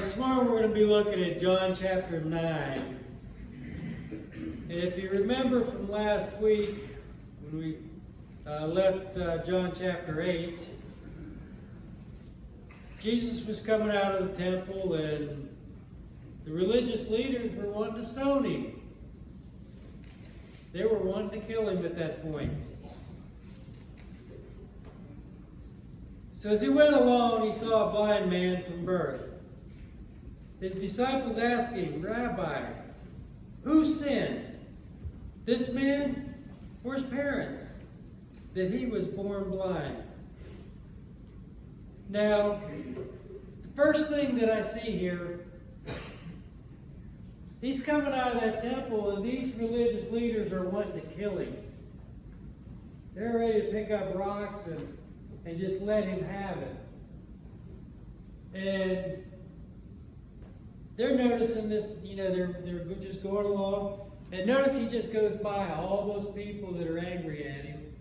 this morning we're going to be looking at John chapter 9. And if you remember from last week, when we left John chapter 8, Jesus was coming out of the temple and the religious leaders were wanting to stone him. They were wanting to kill him at that point. So as he went along, he saw a blind man from birth. His disciples asked him, "Rabbi, who sinned, this man or his parents, that he was born blind?" Now, the first thing that I see here, he's coming out of that temple and these religious leaders are wanting to kill him. They're ready to pick up rocks and just let him have it. And they're noticing this, they're just going along. And notice he just goes by all those people that are angry at him.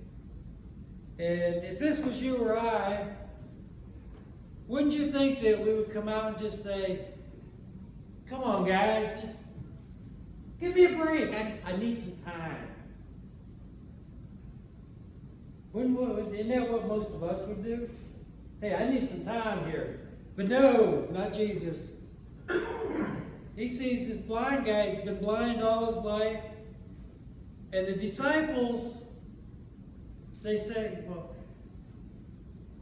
And if this was you or I, wouldn't you think that we would come out and just say, "Come on, guys, just give me a break. I need some time." Isn't that what most of us would do? "Hey, I need some time here." But no, not Jesus. He sees this blind guy. He's been blind all his life. And the disciples, they say, "Well,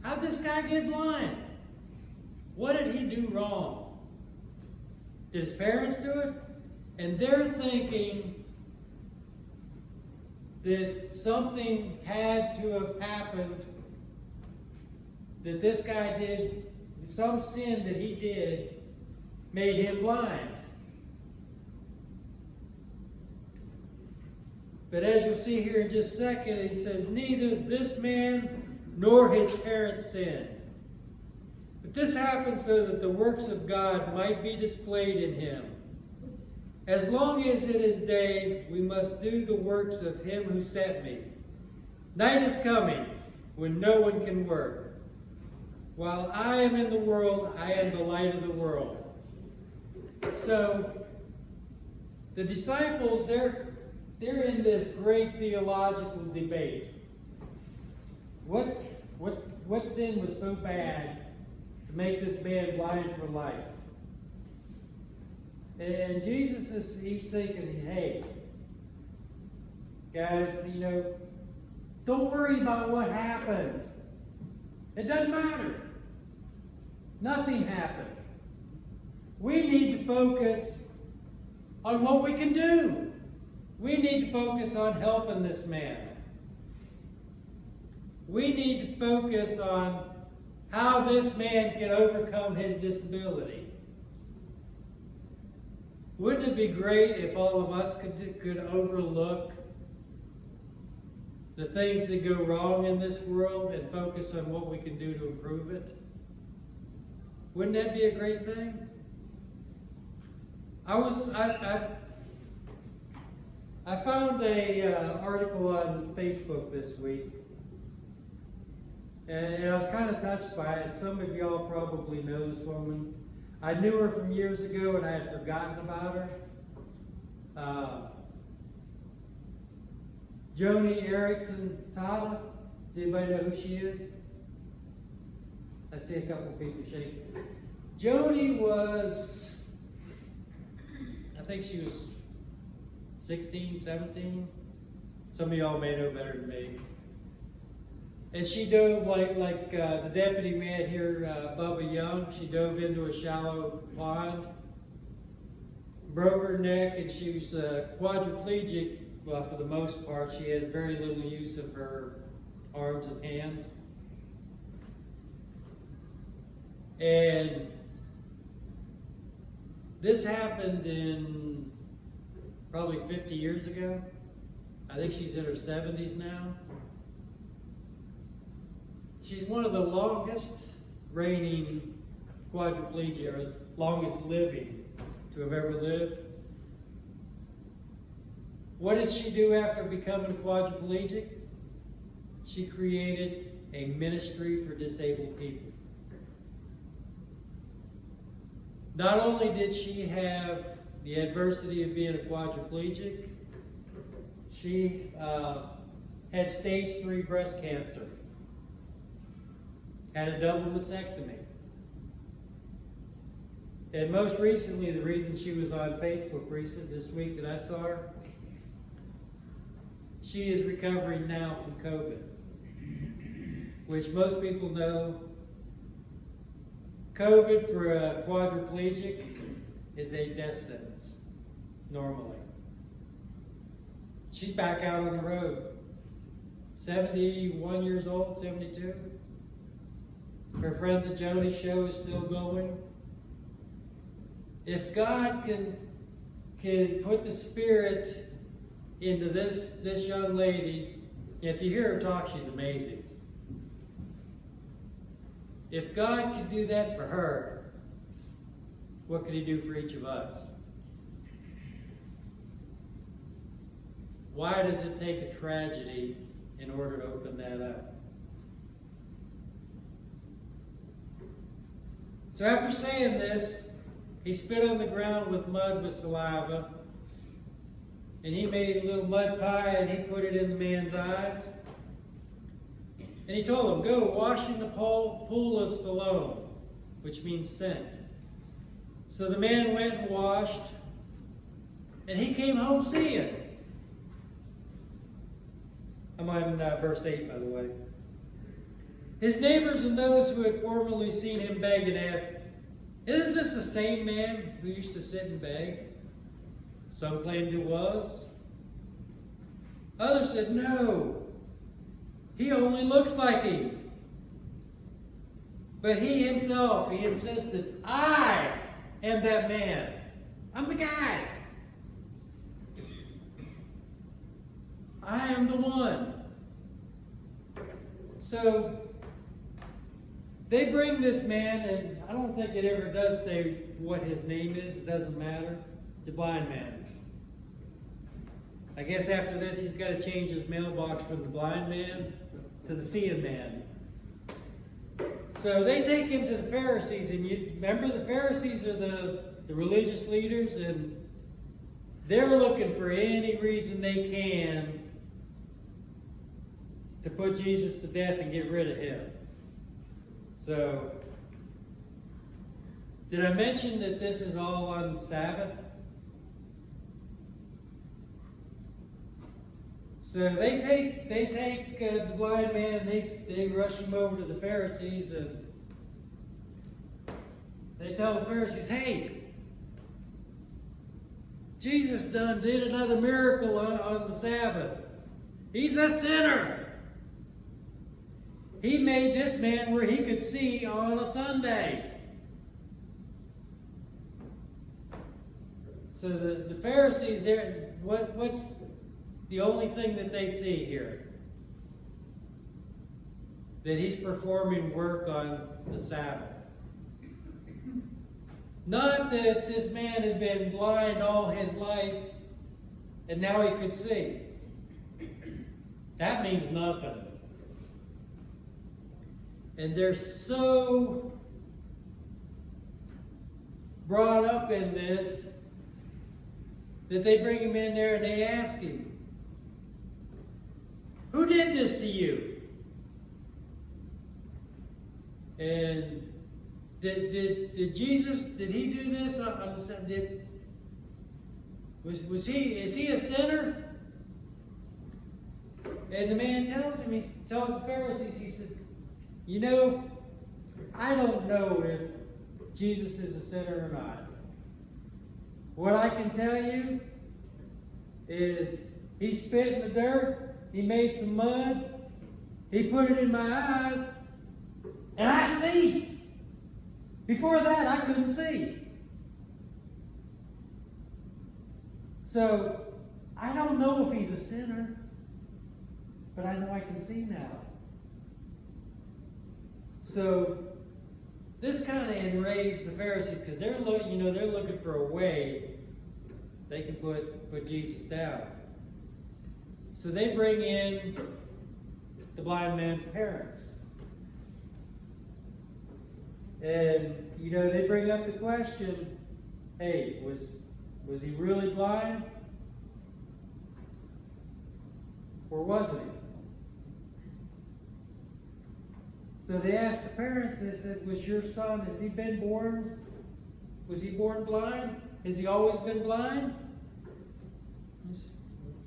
how'd this guy get blind? What did he do wrong? Did his parents do it?" And they're thinking that something had to have happened, that this guy did, some sin that he did made him blind. But as you'll see here in just a second, he says, "Neither this man nor his parents sinned. But this happened so that the works of God might be displayed in him. As long as it is day, we must do the works of him who sent me. Night is coming when no one can work. While I am in the world, I am the light of the world." So the disciples, they're in this great theological debate. What sin was so bad to make this man blind for life? And Jesus he's thinking, "Hey, guys, don't worry about what happened. It doesn't matter. Nothing happened. We need to focus on what we can do. We need to focus on helping this man. We need to focus on how this man can overcome his disability." Wouldn't it be great if all of us could overlook the things that go wrong in this world and focus on what we can do to improve it? Wouldn't that be a great thing? I found a article on Facebook this week, and I was kind of touched by it. Some of y'all probably know this woman. I knew her from years ago, and I had forgotten about her. Joni Eareckson Tada. Does anybody know who she is? I see a couple of people shaking. Joni was, I think she was 16, 17. Some of y'all may know better than me. And she dove like the deputy we had here, Bubba Young. She dove into a shallow pond, broke her neck, and she was quadriplegic. Well, for the most part, she has very little use of her arms and hands. And this happened in probably 50 years ago. I think she's in her 70s now. She's one of the longest reigning quadriplegia, or longest living to have ever lived. What did she do after becoming a quadriplegic? She created a ministry for disabled people. Not only did she have the adversity of being a quadriplegic, she had stage 3 breast cancer, had a double mastectomy. And most recently, the reason she was on Facebook this week that I saw her, she is recovering now from COVID, which most people know. COVID for a quadriplegic is a death sentence, normally. She's back out on the road. 71 years old, 72. Her Friends of Joni show is still going. If God can put the Spirit into this young lady, if you hear her talk, she's amazing. If God could do that for her, what could He do for each of us? Why does it take a tragedy in order to open that up? So after saying this, he spit on the ground with mud with saliva, and he made a little mud pie and he put it in the man's eyes. And he told him, go wash in the pool of Siloam, which means sent. So the man went and washed, and he came home seeing. I'm on verse 8, by the way. His neighbors and those who had formerly seen him beg and asked, isn't this the same man who used to sit and beg? Some claimed it was. Others said, no, he only looks like him. But he himself, he insisted, I am that man. I'm the guy. I am the one. So they bring this man, and I don't think it ever does say what his name is. It doesn't matter. It's a blind man. I guess after this, he's got to change his mailbox from the blind man to the seeing man. So they take him to the Pharisees, and you remember the Pharisees are the religious leaders, and they're looking for any reason they can to put Jesus to death and get rid of him. So, did I mention that this is all on Sabbath? So they take the blind man, they rush him over to the Pharisees, and they tell the Pharisees, hey, Jesus did another miracle on the Sabbath. He's a sinner. He made this man where he could see on a Sunday. So the Pharisees, what's the only thing that they see here? That he's performing work on the Sabbath. Not that this man had been blind all his life and now he could see. That means nothing. And they're so brought up in this that they bring him in there and they ask him, who did this to you? And did Jesus, did he do this? Is he a sinner? And the man tells him, he tells the Pharisees, he said, you know, I don't know if Jesus is a sinner or not. What I can tell you is he spit in the dirt, he made some mud, he put it in my eyes, and I see. Before that, I couldn't see. So, I don't know if he's a sinner, but I know I can see now. So, this kind of enraged the Pharisees because they're looking for a way they can put Jesus down. So they bring in the blind man's parents. And, you know, they bring up the question, hey, was he really blind? Or wasn't he? So they asked the parents, they said, was your son, was he born blind? Has he always been blind? He said,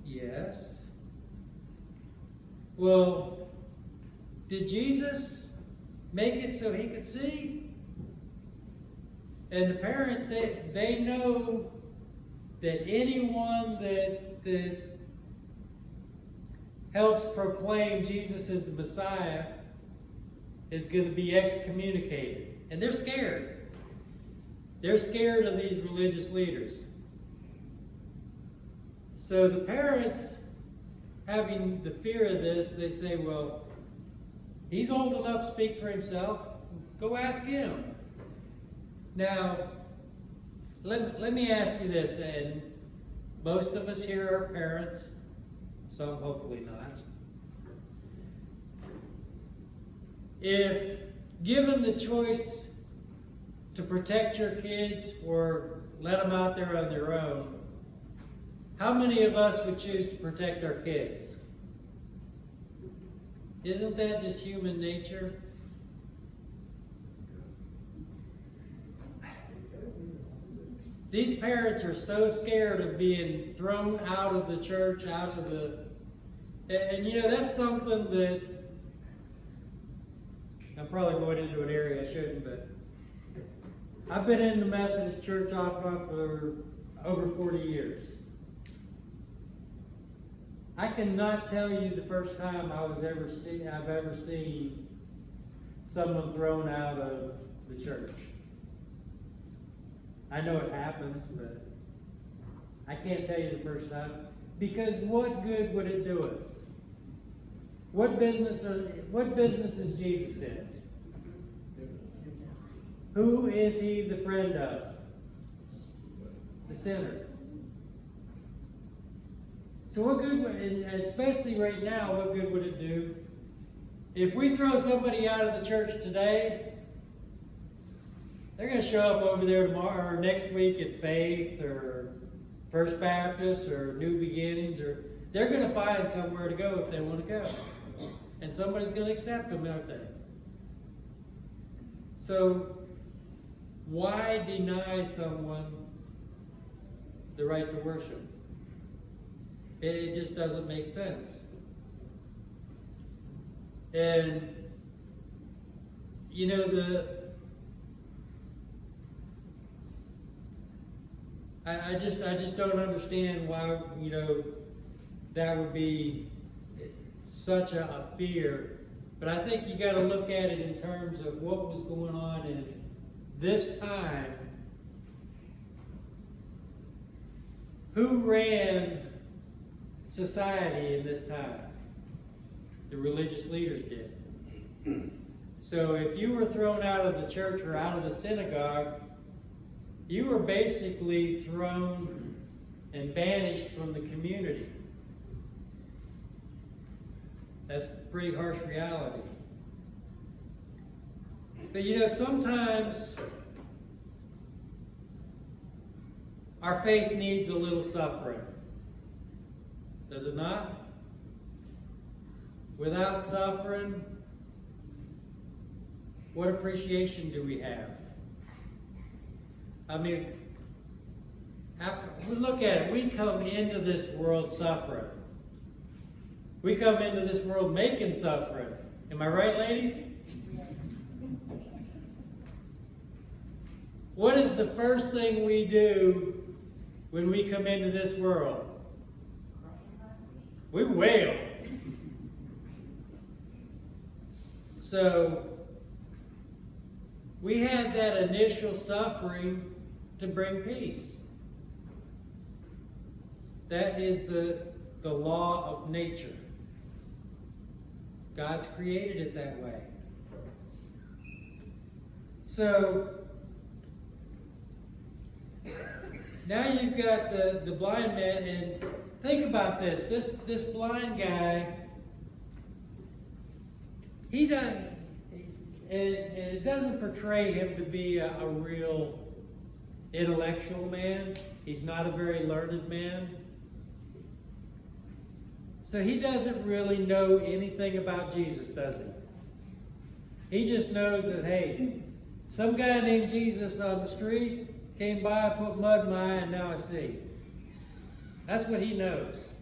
yes. Well, did Jesus make it so he could see? And the parents, they know that anyone that helps proclaim Jesus as the Messiah is going to be excommunicated. And they're scared. They're scared of these religious leaders. So the parents, having the fear of this, they say, well, he's old enough to speak for himself. Go ask him. Now, let me ask you this, and most of us here are parents, some hopefully not. If given the choice to protect your kids or let them out there on their own, how many of us would choose to protect our kids? Isn't that just human nature? These parents are so scared of being thrown out of the church, and you know, that's something that, I'm probably going into an area I shouldn't, but I've been in the Methodist church off and on for over 40 years. I cannot tell you the first time I've ever seen someone thrown out of the church. I know it happens, but I can't tell you the first time, because what good would it do us? What business is Jesus in? Who is he the friend of? The sinner. So what good, especially right now, what good would it do if we throw somebody out of the church today? They're going to show up over there tomorrow or next week at Faith or First Baptist or New Beginnings, or they're going to find somewhere to go if they want to go. And somebody's going to accept them, aren't they? So, why deny someone the right to worship? It just doesn't make sense. And, you know, I just don't understand why, you know, that would be such a fear. But I think you got to look at it in terms of what was going on in this time. Who ran society in this time? The religious leaders did. So if you were thrown out of the church or out of the synagogue, you were basically thrown and banished from the community. That's a pretty harsh reality. But you know, sometimes our faith needs a little suffering. Does it not? Without suffering, what appreciation do we have? I mean, after we look at it, we come into this world suffering. We come into this world making suffering. Am I right, ladies? What is the first thing we do when we come into this world? We wail. So, we had that initial suffering to bring peace. That is the law of nature. God's created it that way. So, now you've got the blind man, and think about this. This blind guy, he doesn't, it doesn't portray him to be a real intellectual man. He's not a very learned man. So he doesn't really know anything about Jesus, does he? He just knows that, hey, some guy named Jesus on the street came by, put mud in my eye, and now I see. That's what he knows.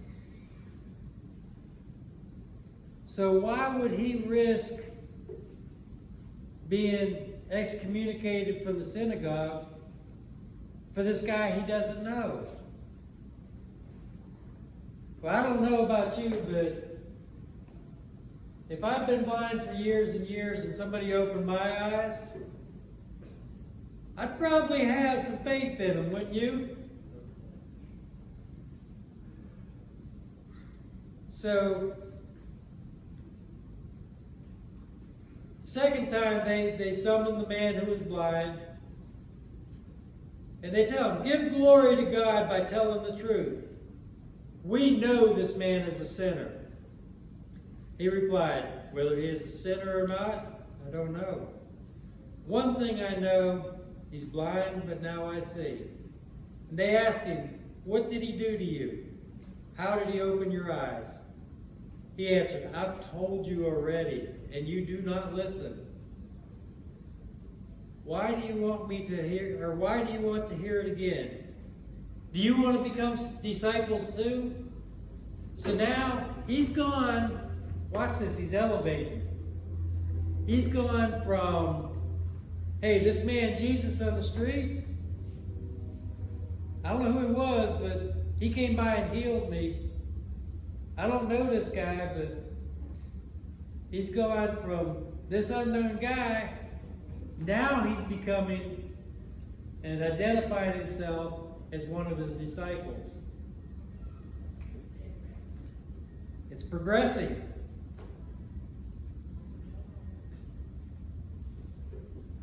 So why would he risk being excommunicated from the synagogue for this guy he doesn't know? Well, I don't know about you, but if I've been blind for years and years and somebody opened my eyes, I'd probably have some faith in them, wouldn't you? So, second time they summon the man who was blind, and they tell him, give glory to God by telling the truth. We know this man is a sinner. He replied, whether he is a sinner or not, I don't know. One thing I know, he's blind, but now I see. And they asked him, what did he do to you? How did he open your eyes? He answered, I've told you already, and you do not listen. Why do you want me to hear, or why do you want to hear it again? Do you want to become disciples too? So now he's gone, watch this, he's elevating. He's gone from, hey, this man Jesus on the street, I don't know who he was, but he came by and healed me. I don't know this guy, but he's gone from this unknown guy, now he's becoming and identifying himself as one of his disciples. It's progressing.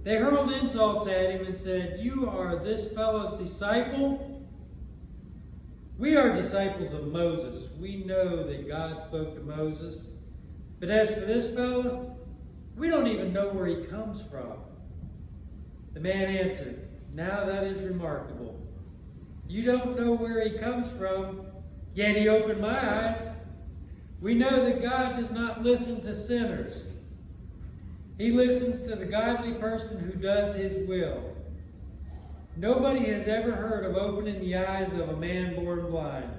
They hurled insults at him and said, you are this fellow's disciple? We are disciples of Moses. We know that God spoke to Moses. But as for this fellow, we don't even know where he comes from. The man answered, now that is remarkable. You don't know where he comes from, yet he opened my eyes. We know that God does not listen to sinners. He listens to the godly person who does his will. Nobody has ever heard of opening the eyes of a man born blind.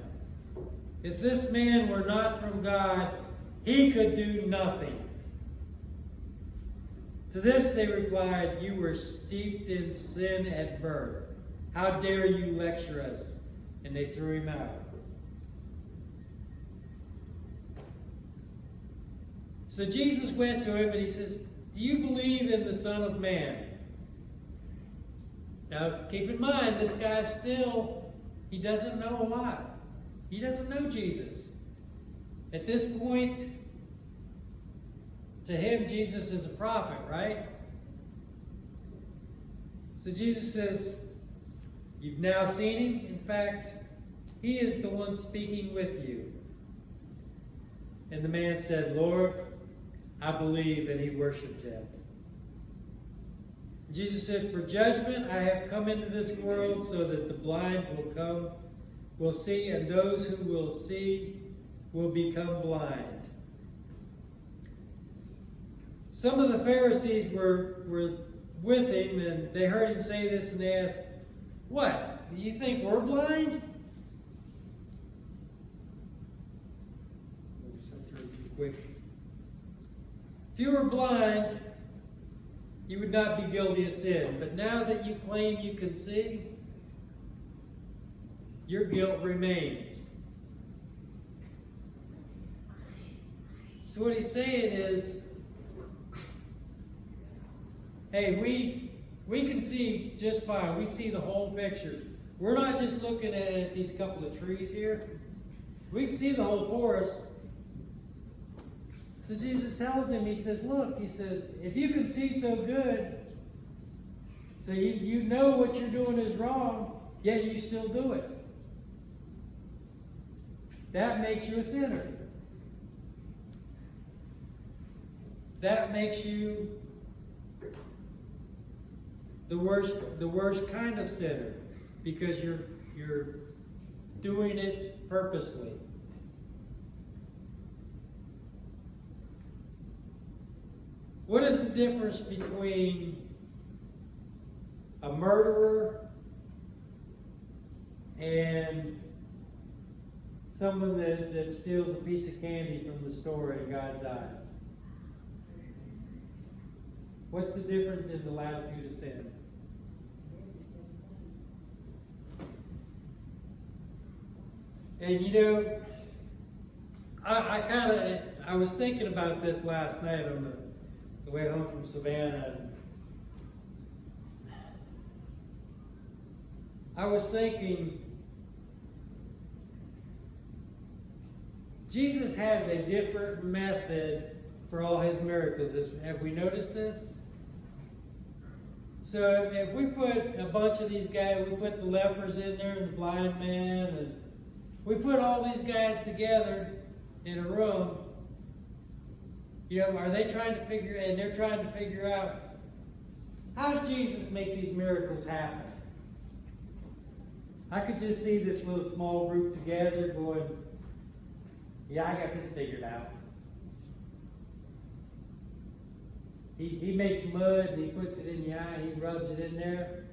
If this man were not from God, he could do nothing. To this they replied, you were steeped in sin at birth. How dare you lecture us? And they threw him out. So Jesus went to him and he says, do you believe in the Son of Man? Now, keep in mind, this guy still, he doesn't know a lot. He doesn't know Jesus. At this point, to him, Jesus is a prophet, right? So Jesus says, you've now seen him. In fact, he is the one speaking with you. And the man said, Lord, I believe, and he worshiped him. Jesus said, for judgment I have come into this world so that the blind will see, and those who will see will become blind. Some of the Pharisees were with him, and they heard him say this, and they asked, what? Do you think we're blind? Too quick. If you were blind, you would not be guilty of sin. But now that you claim you can see, your guilt remains. So what he's saying is, hey, we can see just fine. We see the whole picture. We're not just looking at these couple of trees here. We can see the whole forest. So Jesus tells him, he says, look, he says, if you can see so good, so you know what you're doing is wrong, yet you still do it. That makes you a sinner. That makes you the worst kind of sinner, because you're doing it purposely. What is the difference between a murderer and someone that steals a piece of candy from the store in God's eyes? What's the difference in the latitude of sin? And you know, I was thinking about this last night on the way home from Savannah. And I was thinking, Jesus has a different method for all his miracles. Have we noticed this? So if we put a bunch of these guys, we put the lepers in there and the blind man, and we put all these guys together in a room, you know, are they trying to figure, and they're trying to figure out, how does Jesus make these miracles happen? I could just see this little small group together going, yeah, I got this figured out. He makes mud and he puts it in the eye and he rubs it in there.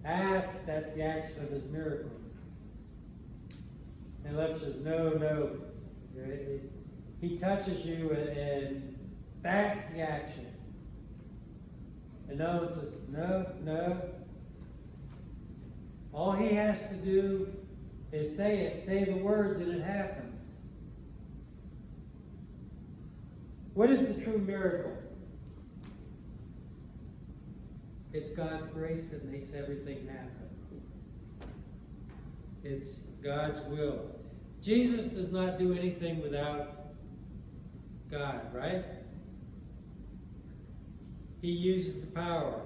That's the action of his miracle. And leper says, no. He touches you and that's the action. And no one says, no. All he has to do is say the words and it happens. What is the true miracle? It's God's grace that makes everything happen. It's God's will. Jesus does not do anything without God, right? He uses the power.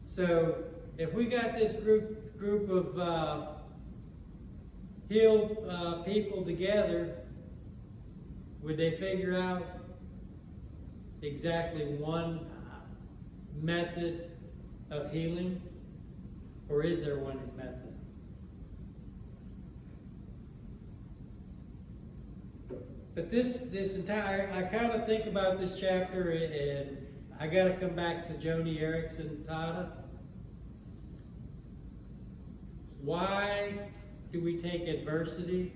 So, if we got this group of healed people together, would they figure out exactly one method of healing? Or is there one method? But this entire, I kind of think about this chapter, and I got to come back to Joni Eareckson Tada. Why do we take adversity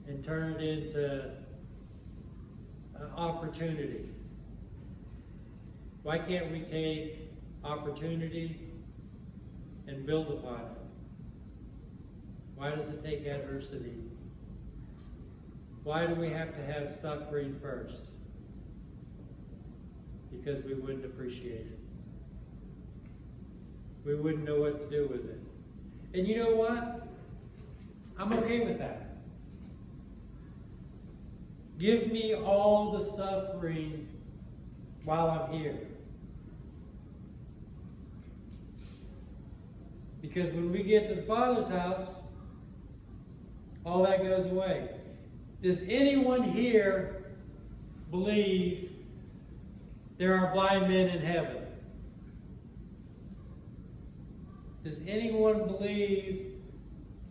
and turn it into opportunity? Why can't we take opportunity and build upon it? Why does it take adversity? Why do we have to have suffering first? Because we wouldn't appreciate it. We wouldn't know what to do with it. And you know what? I'm okay with that. Give me all the suffering while I'm here. Because when we get to the Father's house, all that goes away. Does anyone here believe there are blind men in heaven? Does anyone believe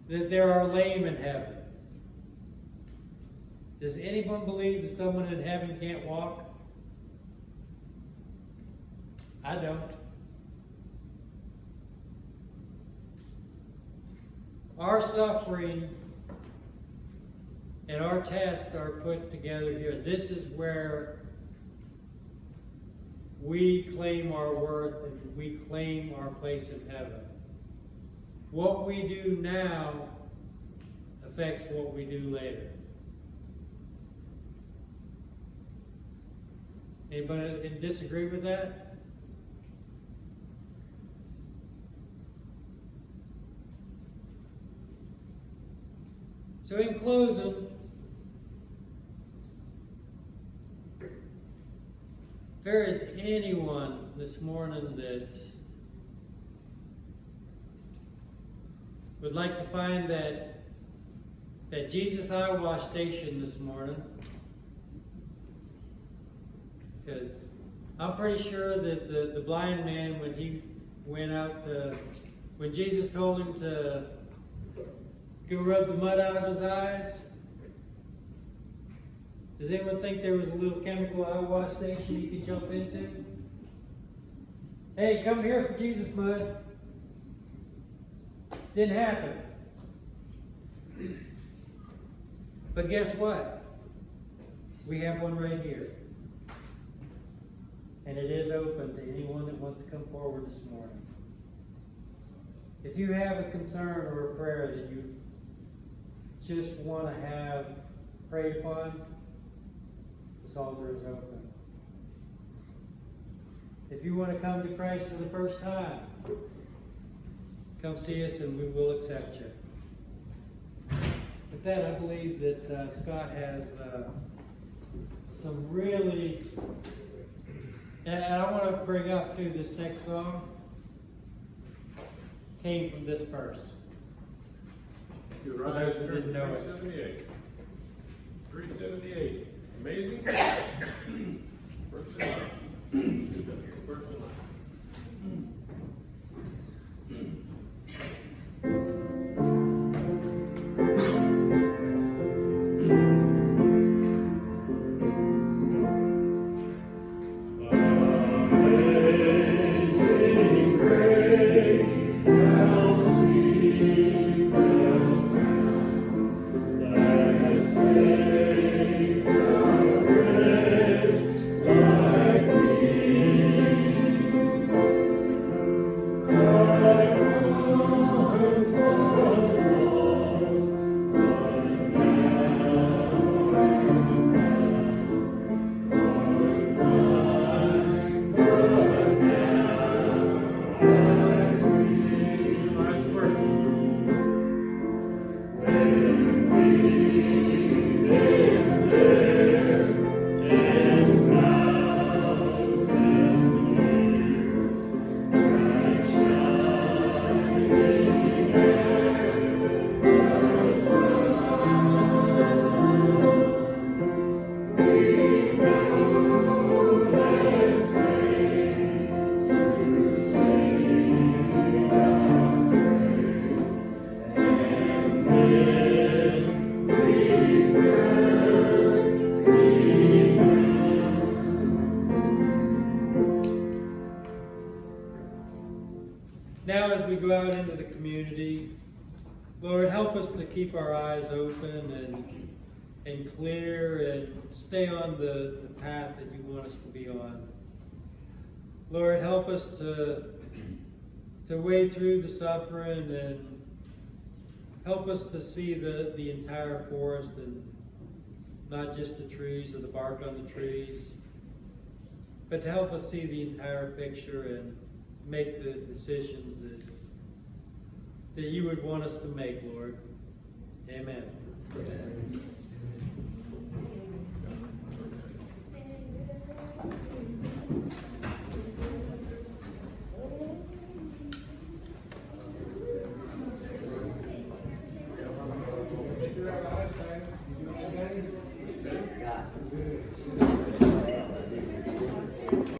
that there are lame in heaven? Does anyone believe that someone in heaven can't walk? I don't. Our suffering and our tests are put together here. This is where we claim our worth and we claim our place in heaven. What we do now affects what we do later. Anybody disagree with that? So in closing, if there is anyone this morning that would like to find that Jesus Eye Wash station this morning, because I'm pretty sure that the blind man, when he went out when Jesus told him to go rub the mud out of his eyes, does anyone think there was a little chemical eye wash station he could jump into? Hey, come here for Jesus mud. Didn't happen. But guess what? We have one right here. And it is open to anyone that wants to come forward this morning. If you have a concern or a prayer that you just want to have prayed upon, this altar is open. If you want to come to Christ for the first time, come see us and we will accept you. With that, I believe that Scott has some really, and I want to bring up too, this next song came from this verse. For those that didn't know it. 378. Amazing. First line. First line. Now as we go out into the community, Lord, help us to keep our eyes open and clear and stay on the path that you want us to be on. Lord, help us to wade through the suffering and help us to see the entire forest and not just the trees or the bark on the trees, but to help us see the entire picture and make the decisions that you would want us to make, Lord. Amen. Amen.